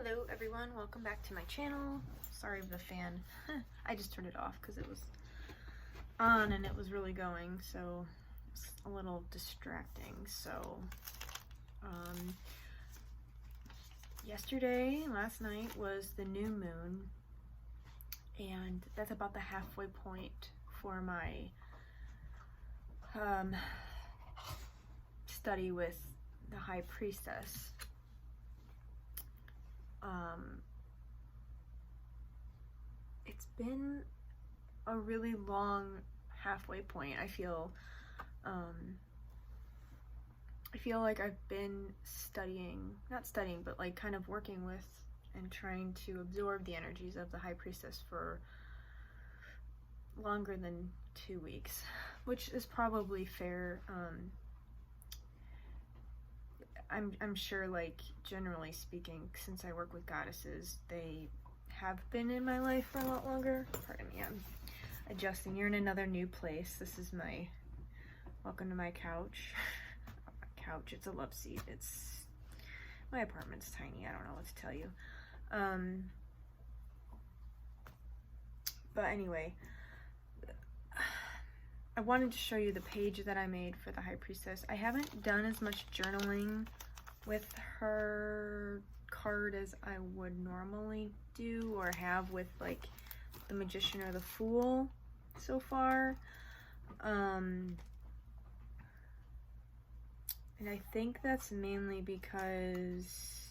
Hello everyone, welcome back to my channel. Sorry for the fan. I just turned it off because it was on and it was really going, so it's a little distracting. So last night was the new moon, and that's about the halfway point for my study with the High Priestess. It's been a really long halfway point. I feel like I've been not studying, but like kind of working with and trying to absorb the energies of the High Priestess for longer than 2 weeks, which is probably fair. I'm sure, like, generally speaking, since I work with goddesses, they have been in my life for a lot longer. Pardon me, I'm adjusting. You're in another new place. This is welcome to my couch. Couch, it's a love seat. My apartment's tiny. I don't know what to tell you. But anyway, I wanted to show you the page that I made for the High Priestess. I haven't done as much journaling with her card as I would normally do or have with like the Magician or the Fool so far. And I think that's mainly because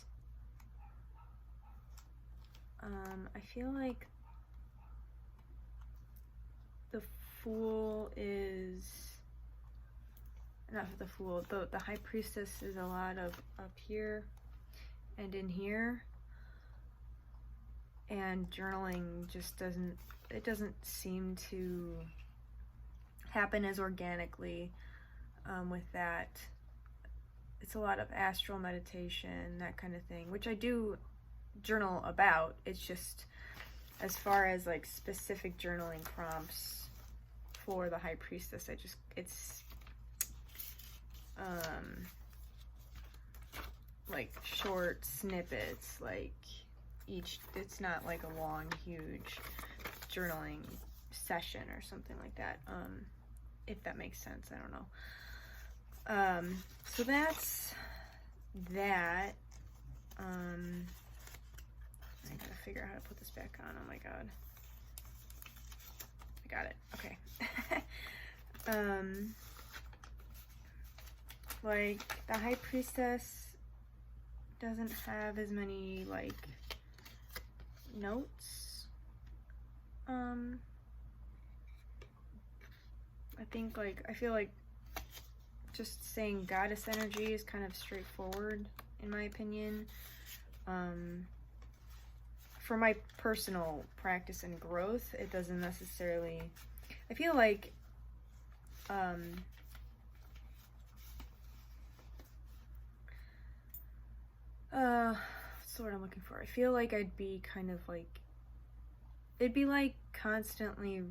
I feel like the Fool is not the Fool, the High Priestess is a lot of up here and in here, and journaling just doesn't seem to happen as organically with that. It's a lot of astral meditation, that kind of thing, which I do journal about. It's just, as far as like specific journaling prompts for the High Priestess, it's like short snippets, like it's not like a long, huge journaling session or something like that, if that makes sense. I don't know. So that's that. I gotta figure out how to put this back on. Oh my god. I got it. Okay. Like, the High Priestess doesn't have as many, like, notes. I feel like just saying goddess energy is kind of straightforward, in my opinion. For my personal practice and growth, it doesn't necessarily, I feel like, what's the word I'm looking for? I feel like I'd be kind of like, it'd be like constantly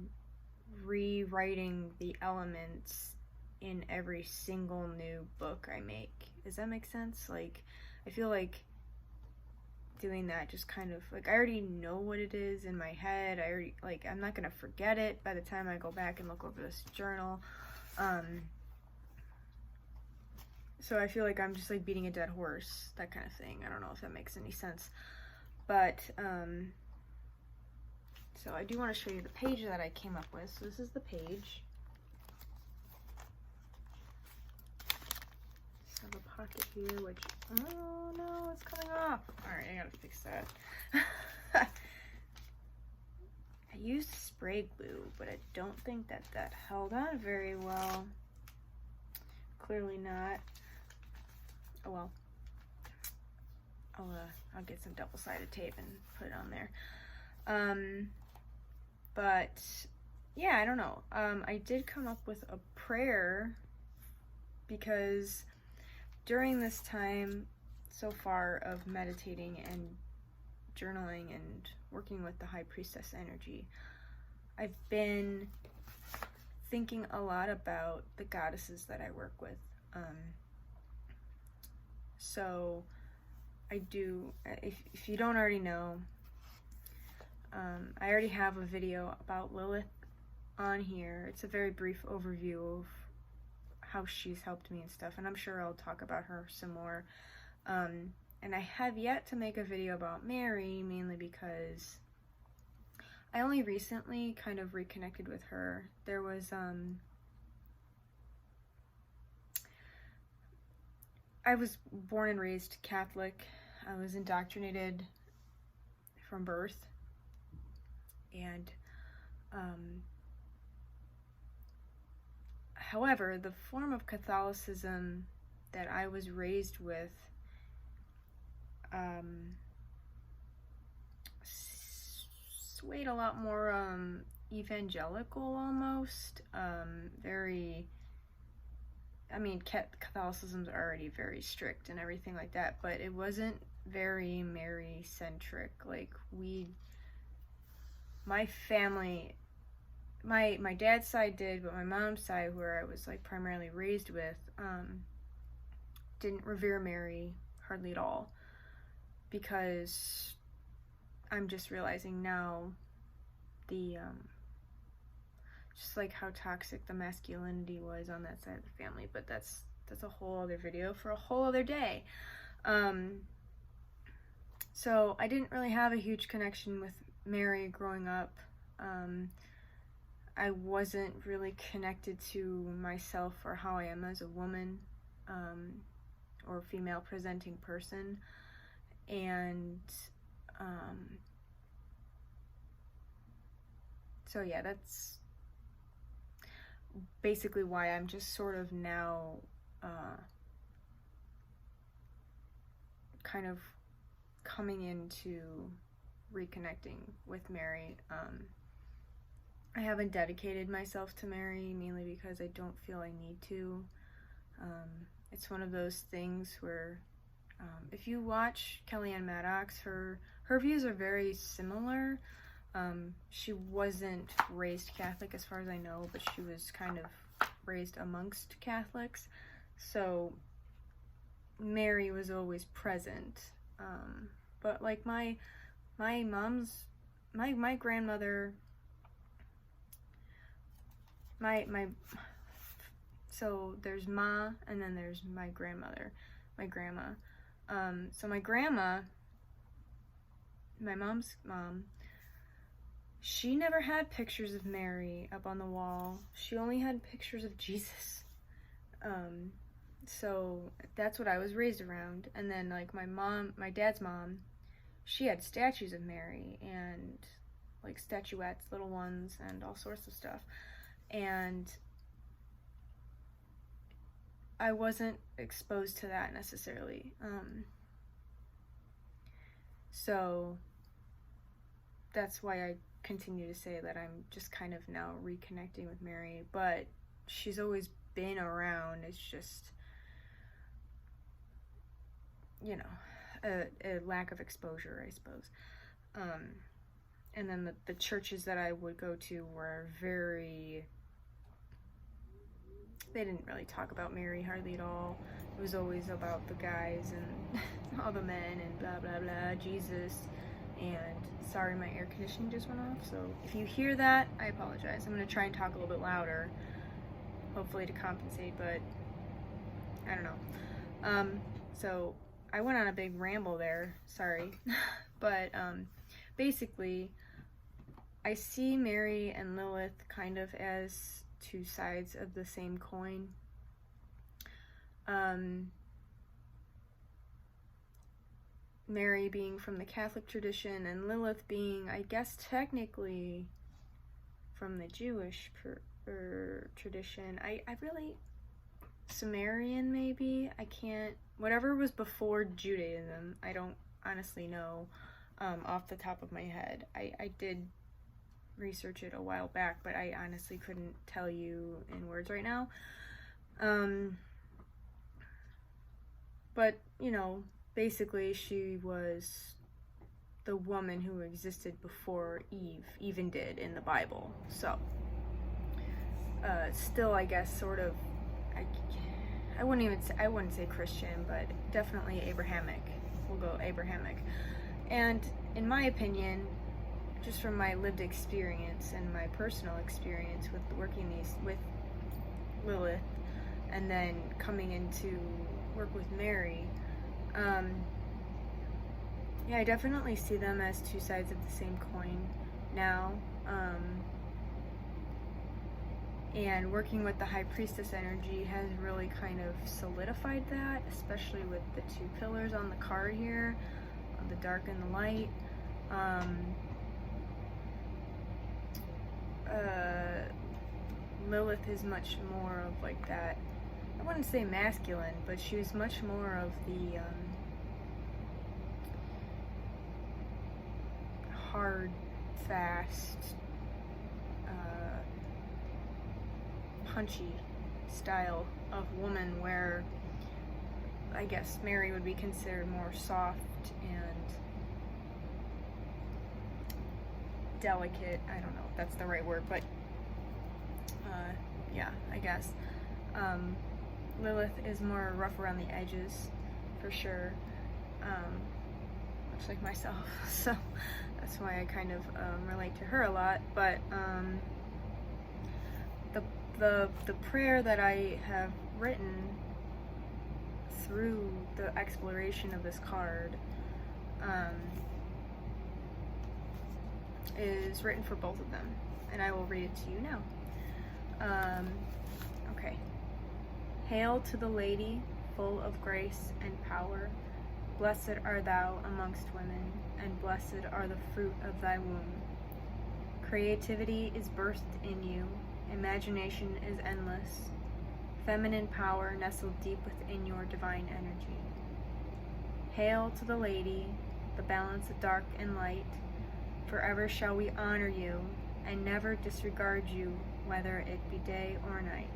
rewriting the elements in every single new book I make. Does that make sense? Like, I feel like doing that just kind of, like, I already know what it is in my head. I'm not gonna forget it by the time I go back and look over this journal. So I feel like I'm just like beating a dead horse, that kind of thing. I don't know if that makes any sense. But, so I do want to show you the page that I came up with. So this is the page. So I have a pocket here, which, oh no, it's coming off. Alright, I gotta fix that. I used spray glue, but I don't think that held on very well. Clearly not. Oh well. I'll get some double-sided tape and put it on there. But yeah, I don't know. I did come up with a prayer because during this time so far of meditating and journaling and working with the High Priestess energy, I've been thinking a lot about the goddesses that I work with. So I do, if you don't already know, I already have a video about Lilith on here. It's a very brief overview of how she's helped me and stuff, and I'm sure I'll talk about her some more. And I have yet to make a video about Mary, mainly because I only recently kind of reconnected with her. There was, I was born and raised Catholic. I was indoctrinated from birth, and however, the form of Catholicism that I was raised with swayed a lot more evangelical almost. Very, I mean, Catholicism's already very strict and everything like that, but it wasn't very Mary centric. Like, my family, my dad's side did, but my mom's side, where I was like primarily raised with, didn't revere Mary hardly at all, because I'm just realizing now the just like how toxic the masculinity was on that side of the family. But that's a whole other video for a whole other day. So I didn't really have a huge connection with Mary growing up. I wasn't really connected to myself or how I am as a woman, or female presenting person. And so yeah, that's basically why I'm just sort of now kind of coming into reconnecting with Mary. I haven't dedicated myself to Mary, mainly because I don't feel I need to. It's one of those things where if you watch Kellyanne Maddox, her views are very similar. She wasn't raised Catholic as far as I know, but she was kind of raised amongst Catholics. So Mary was always present. But like my grandmother, so there's Ma, and then there's my grandmother, my grandma. So my grandma, my mom's mom, she never had pictures of Mary up on the wall. She only had pictures of Jesus. So that's what I was raised around. And then like my dad's mom, she had statues of Mary and like statuettes, little ones, and all sorts of stuff. And I wasn't exposed to that necessarily. So that's why I continue to say that I'm just kind of now reconnecting with Mary, but she's always been around. It's just, you know, a lack of exposure, I suppose. And then the churches that I would go to were very, they didn't really talk about Mary hardly at all. It was always about the guys and all the men and blah blah blah, Jesus. And sorry, my air conditioning just went off, so if you hear that, I apologize. I'm gonna try and talk a little bit louder, hopefully to compensate, but I don't know. So I went on a big ramble there, sorry. But basically, I see Mary and Lilith kind of as two sides of the same coin. Mary being from the Catholic tradition, and Lilith being, I guess, technically from the Jewish tradition. I really, Sumerian maybe? I can't, whatever was before Judaism, I don't honestly know off the top of my head. I did research it a while back, but I honestly couldn't tell you in words right now. But, you know, basically she was the woman who existed before Eve even did in the Bible. So, still, I guess, sort of, I wouldn't say Christian, but definitely Abrahamic we'll go Abrahamic. And in my opinion, just from my lived experience and my personal experience with working with Lilith, and then coming into work with Mary, yeah, I definitely see them as two sides of the same coin now. And working with the High Priestess energy has really kind of solidified that, especially with the two pillars on the card here, the dark and the light. Lilith is much more of like that, I wouldn't say masculine, but she was much more of the hard, fast, punchy style of woman, where I guess Mary would be considered more soft and delicate. I don't know if that's the right word, but yeah, I guess. Lilith is more rough around the edges, for sure. Much like myself, so that's why I kind of relate to her a lot. But the prayer that I have written through the exploration of this card is written for both of them, and I will read it to you now. Okay. Hail to the Lady, full of grace and power. Blessed art thou amongst women, and blessed are the fruit of thy womb. Creativity is birthed in you. Imagination is endless. Feminine power nestled deep within your divine energy. Hail to the Lady, the balance of dark and light. Forever shall we honor you, and never disregard you, whether it be day or night.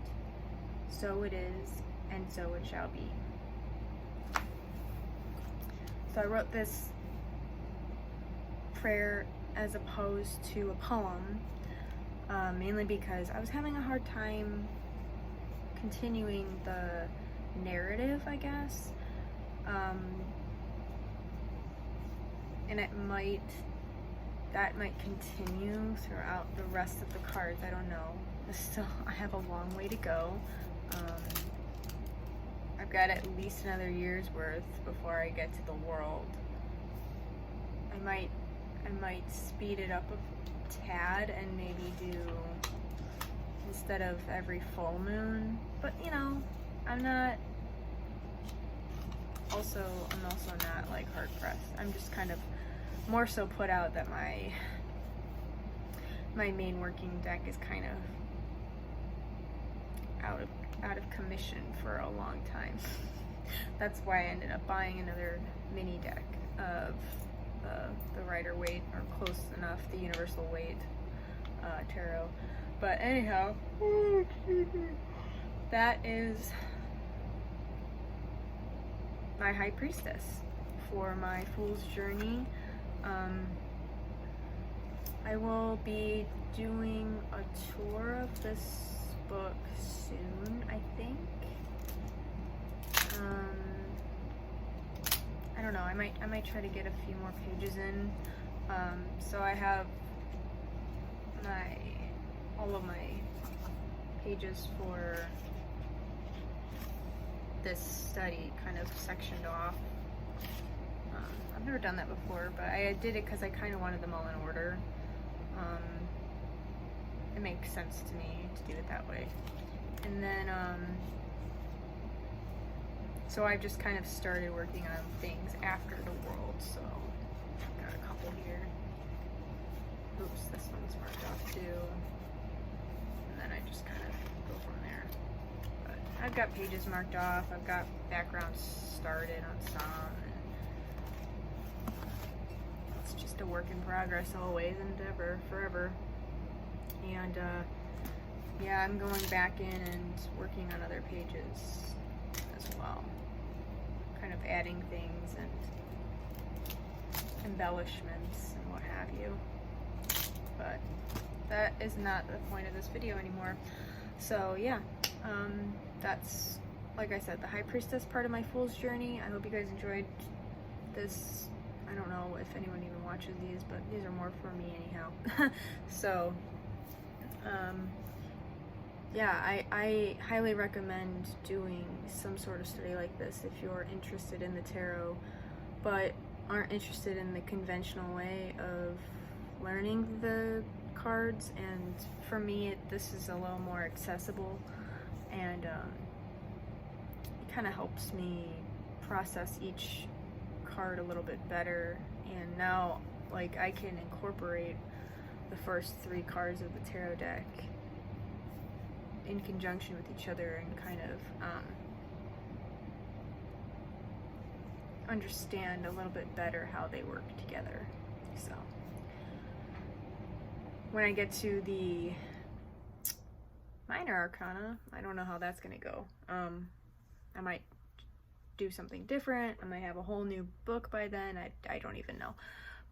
So it is, and so it shall be. So I wrote this prayer as opposed to a poem, mainly because I was having a hard time continuing the narrative, I guess. And that might continue throughout the rest of the cards. I don't know. I have a long way to go. I've got at least another year's worth before I get to the world. I might speed it up a tad and maybe do, instead of every full moon, but you know, I'm also not like hard pressed. I'm just kind of more so put out that my main working deck is kind of out of commission for a long time. That's why I ended up buying another mini deck of the Rider-Waite, or close enough, the Universal Waite tarot. But anyhow, that is my High Priestess for my Fool's Journey. I will be doing a tour of this book soon, I think. I don't know, I might try to get a few more pages in. So I have all of my pages for this study kind of sectioned off. I've never done that before, but I did it because I kind of wanted them all in order. It makes sense to me to do it that way. And then, so I've just kind of started working on things after the world, so I've got a couple here. Oops, this one's marked off too. And then I just kind of go from there. But I've got pages marked off, I've got backgrounds started on some, and it's just a work in progress always, and forever. And yeah, I'm going back in and working on other pages as well, kind of adding things and embellishments and what have you. But that is not the point of this video anymore. So yeah, that's, like I said, the High Priestess part of my Fool's Journey. I hope you guys enjoyed this, I don't know if anyone even watches these, but these are more for me anyhow. So, yeah, I highly recommend doing some sort of study like this if you're interested in the tarot, but aren't interested in the conventional way of learning the cards. And for me, this is a little more accessible, and it kind of helps me process each card a little bit better. And now, like, I can incorporate the first 3 cards of the tarot deck in conjunction with each other and kind of understand a little bit better how they work together. So when I get to the minor arcana, I don't know how that's gonna go. I might do something different. I might have a whole new book by then. I don't even know.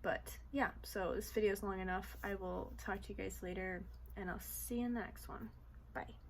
But yeah, so this video is long enough. I will talk to you guys later, and I'll see you in the next one. Bye.